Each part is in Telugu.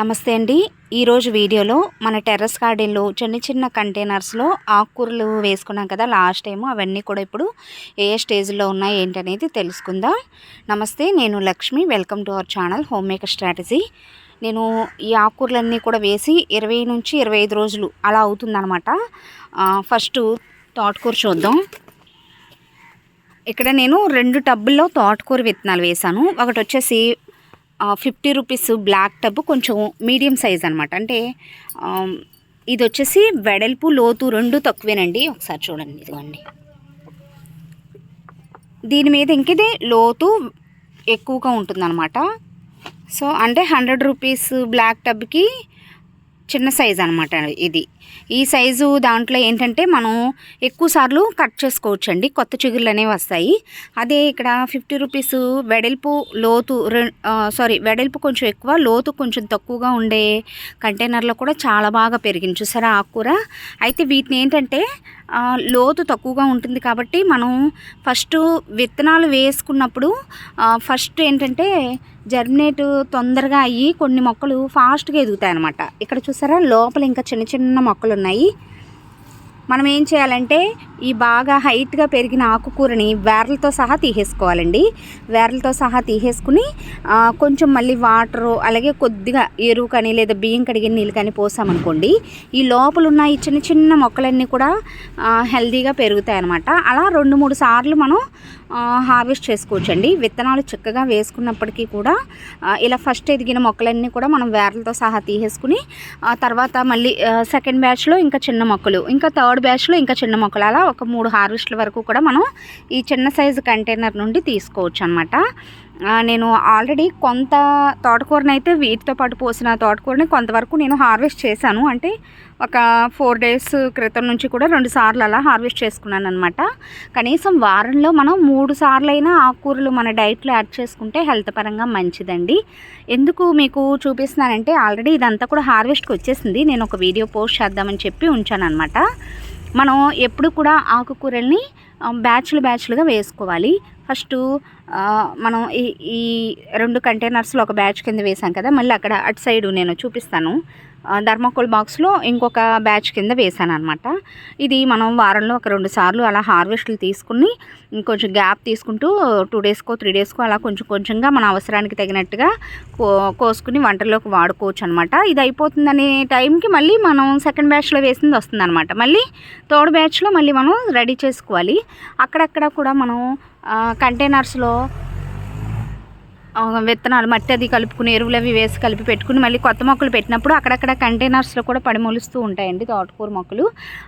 నమస్తే అండి. ఈరోజు వీడియోలో మన టెర్రస్ గార్డెన్లో చిన్న చిన్న కంటైనర్స్లో ఆకుకూరలు వేసుకున్నాం కదా లాస్ట్ టైము. అవన్నీ కూడా ఇప్పుడు ఏ స్టేజ్లో ఉన్నాయి ఏంటనేది తెలుసుకుందాం. నమస్తే, నేను Lakshmi. Welcome to our channel home maker strategy. నేను ఈ ఆకుకూరలన్నీ కూడా వేసి 20 నుంచి 25 రోజులు అలా అవుతుందన్నమాట. ఫస్ట్ తోటకూర చూద్దాం. ఇక్కడ నేను 2 టబ్బుల్లో తోటకూర విత్తనాలు వేశాను. ఒకటి వచ్చేసి 50 రూపీస్ బ్లాక్ టబ్, కొంచెం మీడియం సైజ్ అనమాట. అంటే ఇది వచ్చేసి వెడల్పు లోతు 2 తక్కువేనండి. ఒకసారి చూడండి, ఇదిగోండి. దీని మీద ఇంకిది లోతు ఎక్కువగా ఉంటుందన్నమాట. సో అంటే 100 రూపీస్ బ్లాక్ టబ్కి చిన్న సైజ్ అనమాట ఇది. ఈ సైజు దాంట్లో ఏంటంటే మనం ఎక్కువ సార్లు కట్ చేసుకోవచ్చండి, కొత్త చిగుర్లు అనేవి వస్తాయి. అదే ఇక్కడ 50 రూపీస్ వెడల్పు లోతు వెడల్పు కొంచెం ఎక్కువ, లోతు కొంచెం తక్కువగా ఉండే కంటైనర్లో కూడా చాలా బాగా పెరిగింది చూసారా ఆకుకూర. అయితే వీటిని ఏంటంటే లోతు తక్కువగా ఉంటుంది కాబట్టి మనం ఫస్ట్ విత్తనాలు వేసుకున్నప్పుడు ఫస్ట్ ఏంటంటే జర్మినేట్ తొందరగా అయ్యి కొన్ని మొక్కలు ఫాస్ట్గా ఎదుగుతాయి అన్నమాట. ఇక్కడ చూసారా లోపల ఇంకా చిన్న చిన్న మొక్కలు ఉన్నాయి. మనం ఏం చేయాలంటే ఈ బాగా హైట్గా పెరిగిన ఆకుకూరని వేర్లతో సహా తీసేసుకోవాలండి. వేర్లతో సహా తీసేసుకుని కొంచెం మళ్ళీ వాటరు అలాగే కొద్దిగా ఎరువు కానీ లేదా బియ్యం కడిగిన నీళ్ళు కానీ పోసామనుకోండి, ఈ లోపల ఉన్న ఈ చిన్న చిన్న మొక్కలన్నీ కూడా హెల్తీగా పెరుగుతాయి అన్నమాట. అలా 2-3 సార్లు మనం హార్వెస్ట్ చేసుకోవచ్చండి. విత్తనాలు చక్కగా వేసుకున్నప్పటికీ కూడా ఇలా ఫస్ట్ ఎదిగిన మొక్కలన్నీ కూడా మనం వేర్లతో సహా తీసేసుకుని తర్వాత మళ్ళీ సెకండ్ బ్యాచ్లో ఇంకా చిన్న మొక్కలు, ఇంకా థర్డ్ బ్యాచ్లో ఇంకా చిన్న మొక్కలు, అలా ఒక 3 హార్వెస్ట్ల వరకు కూడా మనం ఈ చిన్న సైజు కంటైనర్ నుండి తీసుకోవచ్చు అనమాట. నేను ఆల్రెడీ కొంత తోటకూరని అయితే వీటితో పాటు పోసిన తోటకూరని కొంతవరకు నేను హార్వెస్ట్ చేశాను. అంటే ఒక 4 డేస్ క్రితం నుంచి కూడా 2 సార్లు అలా హార్వెస్ట్ చేసుకున్నాను అనమాట. కనీసం వారంలో మనం 3 సార్లు అయినా ఆకుకూరలు మన డైట్లో యాడ్ చేసుకుంటే హెల్త్ పరంగా మంచిదండి. ఎందుకు మీకు చూపిస్తున్నానంటే ఆల్రెడీ ఇదంతా కూడా హార్వెస్ట్కి వచ్చేసింది. నేను ఒక వీడియో పోస్ట్ చేద్దామని చెప్పి ఉంచాను అనమాట. మనం ఎప్పుడు కూడా ఆకుకూరల్ని బ్యాచ్లుగా వేసుకోవాలి. ఫస్ట్ మనం ఈ 2 కంటైనర్స్లో ఒక బ్యాచ్ కింద వేసాం కదా, మళ్ళీ అక్కడ అటు సైడు నేను చూపిస్తాను, థర్మాకోల్ బాక్స్లో ఇంకొక బ్యాచ్ కింద వేసాను అనమాట. ఇది మనం వారంలో ఒక 2 సార్లు అలా హార్వెస్ట్లు తీసుకుని ఇంకొంచెం గ్యాప్ తీసుకుంటూ 2 డేస్కో 3 డేస్కో అలా కొంచెంగా మన అవసరానికి తగినట్టుగా కోసుకుని వంటల్లోకి వాడుకోవచ్చు అనమాట. ఇది అయిపోతుందనే టైంకి మళ్ళీ మనం సెకండ్ బ్యాచ్లో వేసింది వస్తుంది అనమాట. మళ్ళీ థర్డ్ బ్యాచ్లో మళ్ళీ మనం రెడీ చేసుకోవాలి. అక్కడక్కడ కూడా మనం కంటైనర్స్లో విత్తనాలు మట్టి అది కలుపుకుని ఎరువులు అవి వేసి కలిపి పెట్టుకుని మళ్ళీ కొత్త మొక్కలు పెట్టినప్పుడు అక్కడక్కడ కంటైనర్స్లో కూడా పడిమొలుస్తూ ఉంటాయండి తోటకూర మొక్కలు.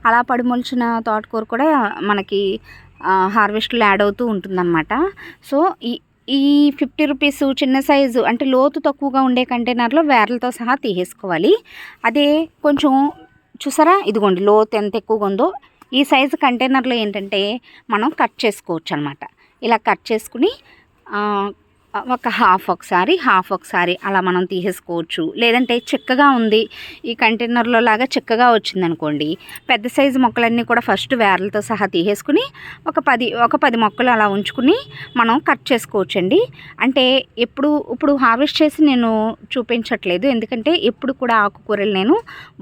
అలా పడిమొలిచిన తోటకూర కూడా మనకి హార్వెస్ట్లో యాడ్ అవుతూ ఉంటుందన్నమాట. సో ఈ 50 రూపీస్ చిన్న సైజు అంటే లోతు తక్కువగా ఉండే కంటైనర్లో వేర్లతో సహా తీసేసుకోవాలి. అదే కొంచెం చూసారా, ఇదిగోండి లోతు ఎంత ఎక్కువగా ఉందో, ఈ సైజు కంటైనర్లో ఏంటంటే మనం కట్ చేసుకోవచ్చు అనమాట. ఇలా కట్ చేసుకుని ఒక హాఫ్ ఒకసారి అలా మనం తీసేసుకోవచ్చు. లేదంటే చిక్కగా ఉంది ఈ కంటైనర్లో లాగా చిక్కగా వచ్చిందనుకోండి, పెద్ద సైజు మొక్కలన్నీ కూడా ఫస్ట్ వేర్లతో సహా తీసేసుకుని ఒక 10 మొక్కలు అలా ఉంచుకుని మనం కట్ చేసుకోవచ్చండి. అంటే ఇప్పుడు హార్వెస్ట్ చేసి నేను చూపించట్లేదు, ఎందుకంటే ఎప్పుడు కూడా ఆకుకూరలు నేను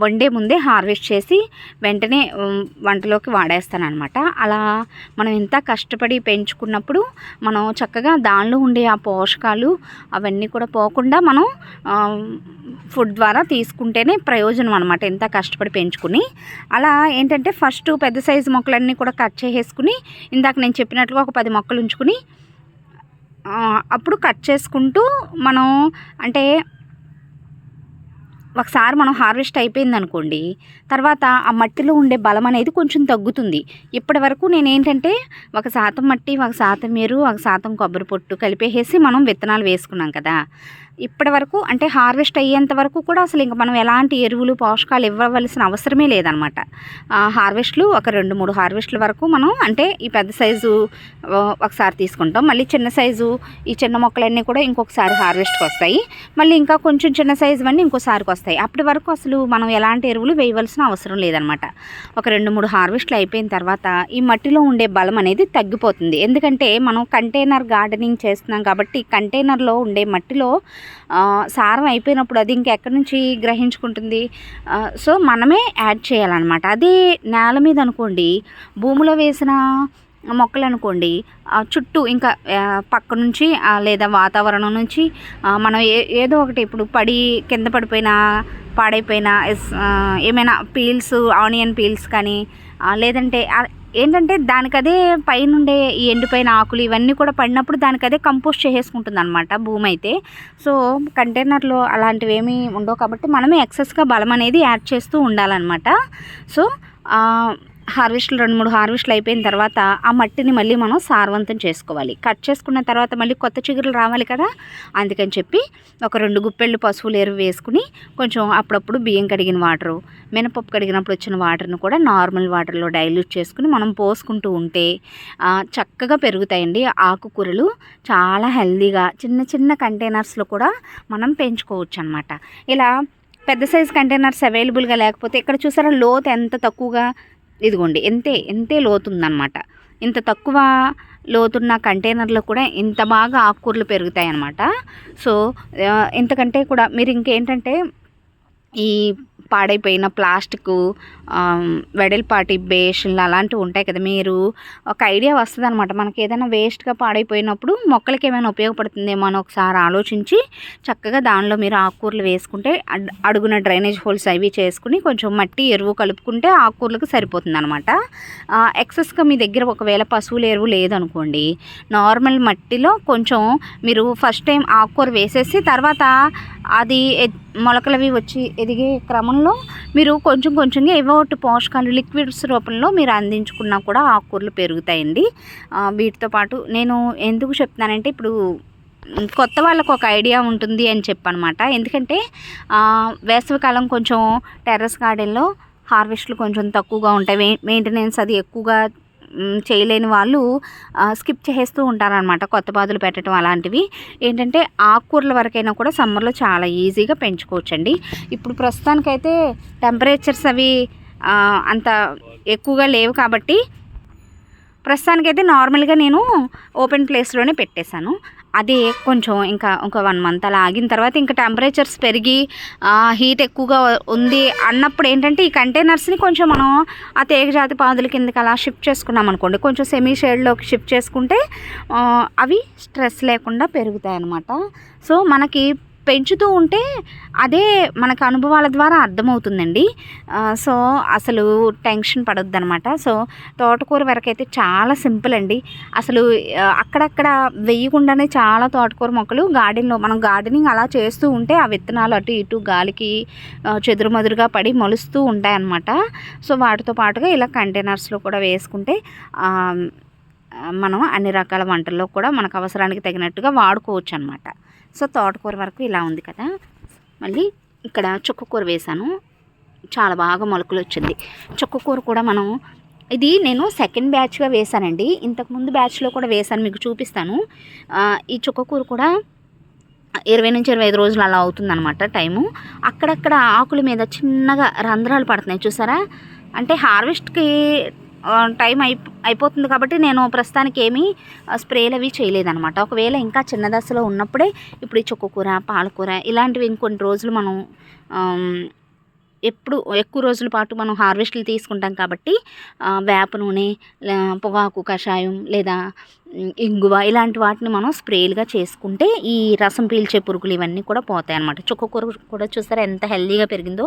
వండే ముందే హార్వెస్ట్ చేసి వెంటనే వంటలోకి వాడేస్తాను అనమాట. అలా మనం ఎంత కష్టపడి పెంచుకున్నప్పుడు మనం చక్కగా దానిలో ఉండే ఆ పోషకాలు అవన్నీ కూడా పోకుండా మనం ఫుడ్ ద్వారా తీసుకుంటేనే ప్రయోజనం అనమాట, ఎంత కష్టపడి పెంచుకుని. అలా ఏంటంటే ఫస్ట్ పెద్ద సైజు మొక్కలన్నీ కూడా కట్ చేసేసుకుని ఇందాక నేను చెప్పినట్లుగా ఒక 10 మొక్కలు ఉంచుకుని అప్పుడు కట్ చేసుకుంటూ మనం అంటే ఒకసారి మనం హార్వెస్ట్ అయిపోయింది అనుకోండి, తర్వాత ఆ మట్టిలో ఉండే బలం అనేది కొంచెం తగ్గుతుంది. ఇప్పటి వరకు నేనేంటంటే 1% మట్టి, 1% నీరు, 1% కొబ్బరి పొట్టు కలిపేసి మనం విత్తనాలు వేసుకున్నాం కదా. ఇప్పటి వరకు అంటే హార్వెస్ట్ అయ్యేంత వరకు కూడా అసలు ఇంకా మనం ఎలాంటి ఎరువులు పోషకాలు ఇవ్వవలసిన అవసరమే లేదనమాట. హార్వెస్ట్లు ఒక 2-3 హార్వెస్ట్ల వరకు మనం అంటే ఈ పెద్ద సైజు ఒకసారి తీసుకుంటాం, మళ్ళీ చిన్న సైజు ఈ చిన్న మొక్కలన్నీ కూడా ఇంకొకసారి హార్వెస్ట్కి వస్తాయి, మళ్ళీ ఇంకా కొంచెం చిన్న సైజు అన్నీ ఇంకోసారికి వస్తాయి. అప్పటి వరకు అసలు మనం ఎలాంటి ఎరువులు వేయవలసిన అవసరం లేదనమాట. ఒక 2-3 హార్వెస్ట్లు అయిపోయిన తర్వాత ఈ మట్టిలో ఉండే బలం అనేది తగ్గిపోతుంది. ఎందుకంటే మనం కంటైనర్ గార్డెనింగ్ చేస్తున్నాం కాబట్టి కంటైనర్లో ఉండే మట్టిలో సారం అయిపోయినప్పుడు అది ఇంకెక్కడి నుంచి గ్రహించుకుంటుంది. సో మనమే యాడ్ చేయాలన్నమాట. అదే నేల మీద అనుకోండి, భూమిలో వేసిన మొక్కలు అనుకోండి, చుట్టూ ఇంకా పక్క నుంచి లేదా వాతావరణం నుంచి మనం ఏదో ఒకటి ఇప్పుడు పడి కింద పడిపోయిన పాడైపోయిన ఏమైనా పీల్స్, ఆనియన్ పీల్స్ కానీ లేదంటే ఏంటంటే దానికదే పైనుండే ఈ ఎండిపోయిన ఆకులు ఇవన్నీ కూడా పడినప్పుడు దానికదే కంపోస్ట్ చేసేసుకుంటుంది అనమాట భూమి అయితే. సో కంటైనర్లో అలాంటివి ఏమీ ఉండవు కాబట్టి మనమే ఎక్సెస్గా బలం అనేది యాడ్ చేస్తూ ఉండాలన్నమాట. సో హార్వెస్ట్లు 2-3 హార్వెస్ట్లు అయిపోయిన తర్వాత ఆ మట్టిని మళ్ళీ మనం సారవంతం చేసుకోవాలి. కట్ చేసుకున్న తర్వాత మళ్ళీ కొత్త చిగురులు రావాలి కదా, అందుకని చెప్పి ఒక 2 గుప్పెళ్ళు పశువుల ఎరువు వేసుకుని కొంచెం అప్పుడప్పుడు బియ్యం కడిగిన వాటరు, మినపప్పు కడిగినప్పుడు వచ్చిన వాటర్ని కూడా నార్మల్ వాటర్లో డైల్యూట్ చేసుకుని మనం పోసుకుంటూ ఉంటే చక్కగా పెరుగుతాయండి. ఆకుకూరలు చాలా హెల్దీగా చిన్న చిన్న కంటైనర్స్లో కూడా మనం పెంచుకోవచ్చు అనమాట. ఇలా పెద్ద సైజ్ కంటైనర్స్ అవైలబుల్గా లేకపోతే ఇక్కడ చూసారా లోతు ఎంత తక్కువగా, ఇదిగోండి ఎంతే లోతుందన్నమాట. ఇంత తక్కువ లోతున్న కంటైనర్లో కూడా ఇంత బాగా ఆకుకూరలు పెరుగుతాయి అన్నమాట. సో ఇంతకంటే కూడా మీరు ఇంకేంటంటే ఈ పాడైపోయిన ప్లాస్టిక్ వెడల్పాటి బేషన్లు అలాంటివి ఉంటాయి కదా, మీరు ఒక ఐడియా వస్తుంది అనమాట. మనకి ఏదైనా వేస్ట్గా పాడైపోయినప్పుడు మొక్కలకి ఏమైనా ఉపయోగపడుతుందేమో అని ఒకసారి ఆలోచించి చక్కగా దానిలో మీరు ఆకుకూరలు వేసుకుంటే అడుగున డ్రైనేజ్ హోల్స్ అవి చేసుకుని కొంచెం మట్టి ఎరువు కలుపుకుంటే ఆకుకూరలకు సరిపోతుంది అనమాట. ఎక్సెస్గా మీ దగ్గర ఒకవేళ పశువుల ఎరువు లేదనుకోండి, నార్మల్ మట్టిలో కొంచెం మీరు ఫస్ట్ టైం ఆకుకూర వేసేసి తర్వాత అది మొలకలవి వచ్చి ఎదిగే క్రమంలో మీరు కొంచెంగా ఏవో ఒకటి పోషకాలు లిక్విడ్స్ రూపంలో మీరు అందించుకున్నా కూడా ఆకుకూరలు పెరుగుతాయండి. వీటితో పాటు నేను ఎందుకు చెప్తున్నానంటే ఇప్పుడు కొత్త వాళ్ళకు ఒక ఐడియా ఉంటుంది అని చెప్పనమాట. ఎందుకంటే వేసవికాలం కొంచెం టెర్రస్ గార్డెన్లో హార్వెస్ట్లు కొంచెం తక్కువగా ఉంటాయి, మెయింటెనెన్స్ అది ఎక్కువగా చేయలేని వాళ్ళు స్కిప్ చేస్తూ ఉంటారనమాట. కొత్త పాదులు పెట్టడం అలాంటివి ఏంటంటే ఆకుకూరల వరకైనా కూడా సమ్మర్లో చాలా ఈజీగా పెంచుకోవచ్చండి. ఇప్పుడు ప్రస్తుతానికైతే టెంపరేచర్స్ అవి అంత ఎక్కువగా లేవు కాబట్టి ప్రస్తుతానికైతే నార్మల్గా నేను ఓపెన్ ప్లేస్లోనే పెట్టేశాను. అది కొంచెం ఇంకా ఒక 1 మంత్ అలా ఆగిన తర్వాత ఇంకా టెంపరేచర్స్ పెరిగి హీట్ ఎక్కువగా ఉంది అన్నప్పుడు ఏంటంటే ఈ కంటైనర్స్ని కొంచెం మనం ఆ తీగజాతి పాదుల కిందకి అలా షిఫ్ట్ చేసుకున్నాం అనుకోండి, కొంచెం సెమీ షేడ్లోకి షిఫ్ట్ చేసుకుంటే అవి స్ట్రెస్ లేకుండా పెరుగుతాయి అన్నమాట. సో మనకి పెంచుతూ ఉంటే అదే మనకు అనుభవాల ద్వారా అర్థమవుతుందండి. సో అసలు టెన్షన్ పడొద్దు అనమాట. సో తోటకూర వరకు అయితే చాలా సింపుల్ అండి. అసలు అక్కడక్కడ వేయకుండానే చాలా తోటకూర మొక్కలు గార్డెన్లో మనం గార్డెనింగ్ అలా చేస్తూ ఉంటే ఆ విత్తనాలు అటు ఇటు గాలికి చెదురుమదురుగా పడి మొలుస్తూ ఉంటాయన్నమాట. సో వాటితో పాటుగా ఇలా కంటైనర్స్లో కూడా వేసుకుంటే మనం అన్ని రకాల వంటల్లో కూడా మనకు అవసరానికి తగినట్టుగా వాడుకోవచ్చు అనమాట. సో తోటకూర వరకు ఇలా ఉంది కదా. మళ్ళీ ఇక్కడ చుక్కకూర వేసాను, చాలా బాగా మొలకలు వచ్చింది. చుక్కకూర కూడా మనం ఇది నేను సెకండ్ బ్యాచ్గా వేసానండి, ఇంతకుముందు బ్యాచ్లో కూడా వేసాను, మీకు చూపిస్తాను. ఈ చుక్కకూర కూడా 20 నుంచి 25 రోజులు అలా అవుతుందన్నమాట టైము. అక్కడక్కడ ఆకుల మీద చిన్నగా రంధ్రాలు పడుతున్నాయి చూసారా, అంటే హార్వెస్ట్కి టైం అయిపోతుంది కాబట్టి నేను ప్రస్తుతానికి ఏమీ స్ప్రేలు అవి చేయలేదన్నమాట. ఒకవేళ ఇంకా చిన్న దశలో ఉన్నప్పుడే ఇప్పుడు ఈ చుక్కకూర, పాలకూర ఇలాంటివి ఇంకొన్ని రోజులు మనం ఎక్కువ రోజుల పాటు మనం హార్వెస్ట్లు తీసుకుంటాం కాబట్టి వేప నూనె, పొగాకు కషాయం లేదా ఇంగువ ఇలాంటి వాటిని మనం స్ప్రేలుగా చేసుకుంటే ఈ రసం పీల్చే పురుగులు ఇవన్నీ కూడా పోతాయి అన్నమాట. చుక్కకూర కూడా చూసారా ఎంత హెల్దీగా పెరిగిందో.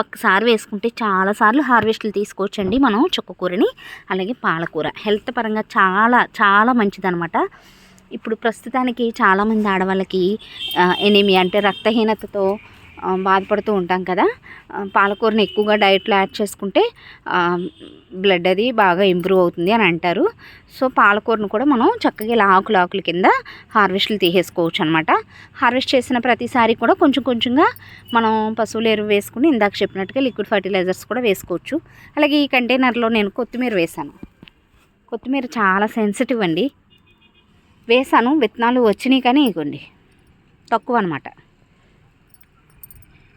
ఒక్కసారి వేసుకుంటే చాలాసార్లు హార్వెస్ట్లు తీసుకోవచ్చండి మనం చుక్కకూరని. అలాగే పాలకూర హెల్త్ పరంగా చాలా చాలా మంచిదన్నమాట. ఇప్పుడు ప్రస్తుతానికి చాలామంది ఆడవాళ్ళకి ఎనీమియా అంటే రక్తహీనతతో బాధపడుతూ ఉంటాం కదా. పాలకూరని ఎక్కువగా డైట్లో యాడ్ చేసుకుంటే బ్లడ్ అది బాగా ఇంప్రూవ్ అవుతుంది అని అంటారు. సో పాలకూరను కూడా మనం చక్కగా ఇలా ఆకుల కింద హార్వెస్ట్లు తీసేసుకోవచ్చు అనమాట. హార్వెస్ట్ చేసిన ప్రతిసారి కూడా కొంచెంగా మనం పశువుల ఎరువు వేసుకుని ఇందాక చెప్పినట్టుగా లిక్విడ్ ఫర్టిలైజర్స్ కూడా వేసుకోవచ్చు. అలాగే ఈ కంటైనర్లో నేను కొత్తిమీర వేసాను. కొత్తిమీర చాలా సెన్సిటివ్ అండి. వేసాను, విత్తనాలు వచ్చినాయి కానీ ఇగోండి తక్కువ అనమాట.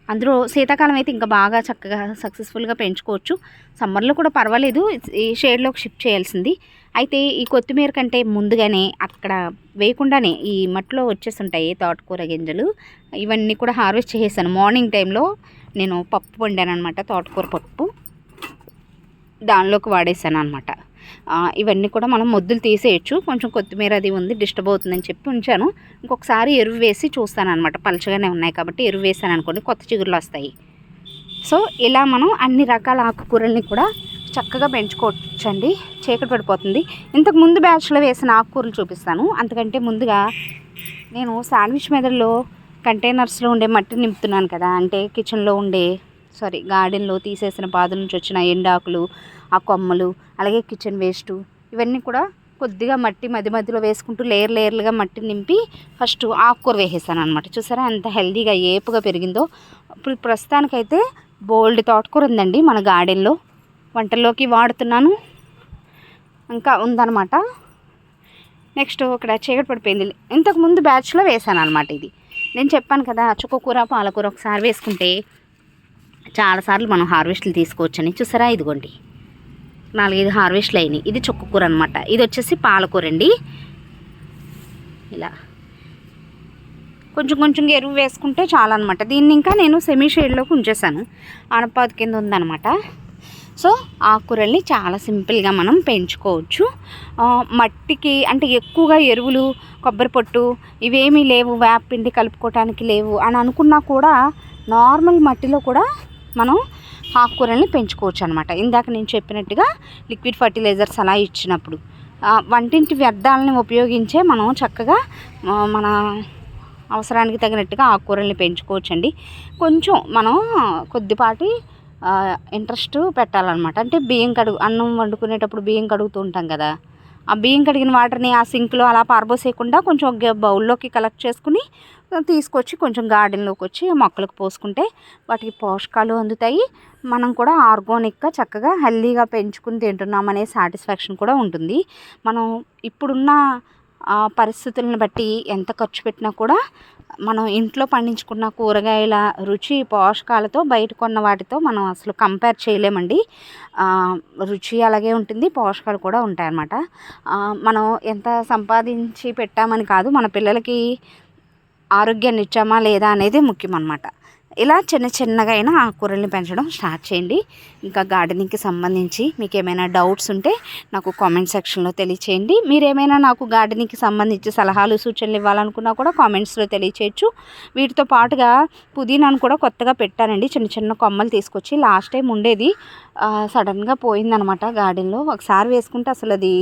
అందులో శీతాకాలం అయితే ఇంకా బాగా చక్కగా సక్సెస్ఫుల్గా పెంచుకోవచ్చు. సమ్మర్లో కూడా పర్వాలేదు, ఈ షేడ్లోకి షిఫ్ట్ చేయాల్సింది. అయితే ఈ కొత్తిమీర కంటే ముందుగానే అక్కడ వేయకుండానే ఈ మట్టిలో వచ్చేస్తుంటాయి తోటకూర గింజలు. ఇవన్నీ కూడా హార్వెస్ట్ చేసేసాను. మార్నింగ్ టైంలో నేను పప్పు వండాను అనమాట, తోటకూర పప్పు. దానిలోకి వాడేసాను అనమాట. ఇవన్నీ కూడా మనం మొద్దులు తీసేయచ్చు. కొంచెం కొత్తిమీర అది ఉంది, డిస్టర్బ్ అవుతుందని చెప్పి ఉంచాను. ఇంకొకసారి ఎరువు వేసి చూస్తాను అనమాట. పలుచగానే ఉన్నాయి కాబట్టి ఎరువు వేసాను అనుకోండి, కొత్త చిగురులు వస్తాయి. సో ఇలా మనం అన్ని రకాల ఆకుకూరల్ని కూడా చక్కగా పెంచుకోవచ్చండి. చీకటి పడిపోతుంది. ఇంతకు ముందు బ్యాచ్లో వేసిన ఆకుకూరలు చూపిస్తాను. అంతకంటే ముందుగా నేను శాండ్విచ్ మెదడులో కంటైనర్స్లో ఉండే మట్టి నింపుతున్నాను కదా, అంటే కిచెన్లో ఉండే గార్డెన్లో తీసేసిన పాదు నుంచి వచ్చిన ఎండాకులు, ఆ కొమ్మలు, అలాగే కిచెన్ వేస్ట్, ఇవన్నీ కూడా కొద్దిగా మట్టి మధ్యలో వేసుకుంటూ లేయర్లుగా మట్టి నింపి ఫస్ట్ ఆకుకూర వేసేసాను అనమాట. చూసారా ఎంత హెల్దీగా ఏపుగా పెరిగిందో. ఇప్పుడు ప్రస్తుతానికైతే బోల్డ్ తోటకూర ఉందండి మన గార్డెన్లో, వంటల్లోకి వాడుతున్నాను. ఇంకా ఉందన్నమాట. నెక్స్ట్ ఇక్కడ చీకటి పడిపోయింది. ఇంతకుముందు బ్యాచ్లో వేసాను అనమాట. ఇది నేను చెప్పాను కదా, చుక్కకూర పాలకూర ఒకసారి వేసుకుంటే చాలాసార్లు మనం హార్వెస్ట్లు తీసుకోవచ్చని. చూసారా, ఇదిగోండి 4-5 హార్వెస్ట్లు అయినాయి. ఇది చుక్కకూర అనమాట. ఇది వచ్చేసి పాలకూర అండి. ఇలా కొంచెం ఎరువు వేసుకుంటే చాలా అనమాట. దీన్ని ఇంకా నేను సెమీ షేడ్లోకి ఉంచేసాను, ఆనపాదు కింద ఉందన్నమాట. సో ఆకుకూరల్ని చాలా సింపుల్గా మనం పెంచుకోవచ్చు. మట్టికి అంటే ఎక్కువగా ఎరువులు, కొబ్బరి పొట్టు ఇవేమీ లేవు, వేపపిండి కలుపుకోవటానికి లేవు అని అనుకున్నా కూడా నార్మల్ మట్టిలో కూడా మనం ఆకుకూరల్ని పెంచుకోవచ్చు అనమాట. ఇందాక నేను చెప్పినట్టుగా లిక్విడ్ ఫర్టిలైజర్స్ అలా ఇచ్చినప్పుడు వంటింటి వ్యర్థాలని ఉపయోగించే మనం చక్కగా మన అవసరానికి తగినట్టుగా ఆకుకూరల్ని పెంచుకోవచ్చండి. కొంచెం మనం కొద్దిపాటి ఇంట్రెస్ట్ పెట్టాలన్నమాట. అంటే అన్నం వండుకునేటప్పుడు బియ్యం కడుగుతూ ఉంటాం కదా, ఆ బియ్యం కడిగిన వాటర్ని ఆ సింక్లో అలా పారబోసేయకుండా కొంచెం బౌల్లోకి కలెక్ట్ చేసుకుని తీసుకొచ్చి కొంచెం గార్డెన్లోకి వచ్చి మొక్కలకు పోసుకుంటే వాటికి పోషకాలు అందుతాయి. మనం కూడా ఆర్గానిక్గా చక్కగా హెల్దీగా పెంచుకుని తింటున్నాం అనే సాటిస్ఫాక్షన్ కూడా ఉంటుంది. మనం ఇప్పుడున్న పరిస్థితులను బట్టి ఎంత ఖర్చు పెట్టినా కూడా మనం ఇంట్లో పండించుకున్న కూరగాయల రుచి, పోషకాలతో బయట కొన్న వాటితో మనం అసలు కంపేర్ చేయలేమండి. రుచి అలాగే ఉంటుంది, పోషకాలు కూడా ఉంటాయన్నమాట. మనం ఎంత సంపాదించి పెట్టామని కాదు, మన పిల్లలకి ఆరోగ్యాన్ని ఇచ్చామా లేదా అనేది ముఖ్యం అన్నమాట. ఇలా చిన్నగా అయినా ఆకుకూరల్ని పెంచడం స్టార్ట్ చేయండి. ఇంకా గార్డెనింగ్కి సంబంధించి మీకు ఏమైనా డౌట్స్ ఉంటే నాకు కామెంట్ సెక్షన్లో తెలియచేయండి. మీరేమైనా నాకు గార్డెనింగ్కి సంబంధించి సలహాలు, సూచనలు ఇవ్వాలనుకున్నా కూడా కామెంట్స్లో తెలియచేయచ్చు. వీటితో పాటుగా పుదీనాను కూడా కొత్తగా పెట్టానండి. చిన్న కొమ్మలు తీసుకొచ్చి. లాస్ట్ టైం ఉండేది సడన్గా పోయిందనమాట గార్డెన్లో. ఒకసారి వేసుకుంటే అసలు అది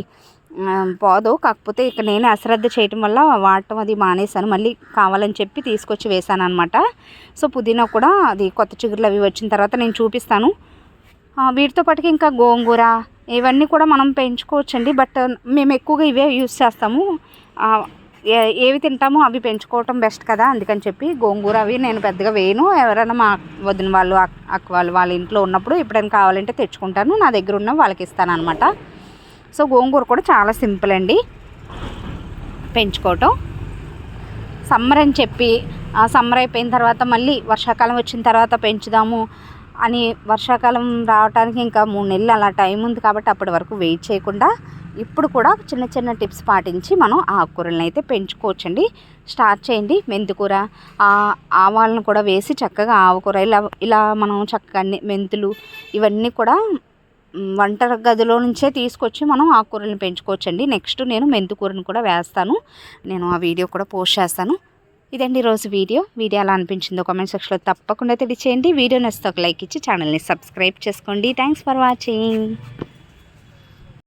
పోదు. కాకపోతే ఇక నేనే అశ్రద్ధ చేయటం వల్ల వాడటం అది మానేశాను. మళ్ళీ కావాలని చెప్పి తీసుకొచ్చి వేసాను అనమాట. సో పుదీనా కూడా అది కొత్త చిగురులు అవి వచ్చిన తర్వాత నేను చూపిస్తాను. వీటితో పాటుగా ఇంకా గోంగూర ఇవన్నీ కూడా మనం పెంచుకోవచ్చండి. బట్ మేము ఎక్కువగా ఇవే యూస్ చేస్తాము. ఏవి తింటామో అవి పెంచుకోవటం బెస్ట్ కదా, అందుకని చెప్పి గోంగూర అవి నేను పెద్దగా వేయను. ఎవరైనా మా వదిన వాళ్ళు, అక్క వాళ్ళ ఇంట్లో ఉన్నప్పుడు ఎప్పుడైనా కావాలంటే తెచ్చుకుంటాను. నా దగ్గర ఉన్న వాళ్ళకి ఇస్తాను అనమాట. సో గోంగూర కూడా చాలా సింపుల్ అండి పెంచుకోవటం. సమ్మర్ అని చెప్పి సమ్మర్ అయిపోయిన తర్వాత మళ్ళీ వర్షాకాలం వచ్చిన తర్వాత పెంచుదాము అని, వర్షాకాలం రావడానికి ఇంకా 3 నెలలు అలా టైం ఉంది కాబట్టి అప్పటి వరకు వెయిట్ చేయకుండా ఇప్పుడు కూడా చిన్న టిప్స్ పాటించి మనం ఆకుకూరలను అయితే పెంచుకోవచ్చండి. స్టార్ట్ చేయండి. మెంతికూర, ఆవాలను కూడా వేసి చక్కగా ఆకుకూర ఇలా మనం చక్కగా మెంతులు ఇవన్నీ కూడా వంట గదిలో నుంచే తీసుకొచ్చి మనం ఆకుకూరలను పెంచుకోవచ్చండి. నెక్స్ట్ నేను మెంతికూరను కూడా వేస్తాను. నేను ఆ వీడియో కూడా పోస్ట్ చేస్తాను. ఇదండి ఈరోజు వీడియో ఎలా అనిపించిందో కామెంట్ సెక్షన్లో తప్పకుండా తెలియచేయండి. వీడియో నచ్చితే ఒక లైక్ ఇచ్చి ఛానల్ని సబ్స్క్రైబ్ చేసుకోండి. Thanks for watching.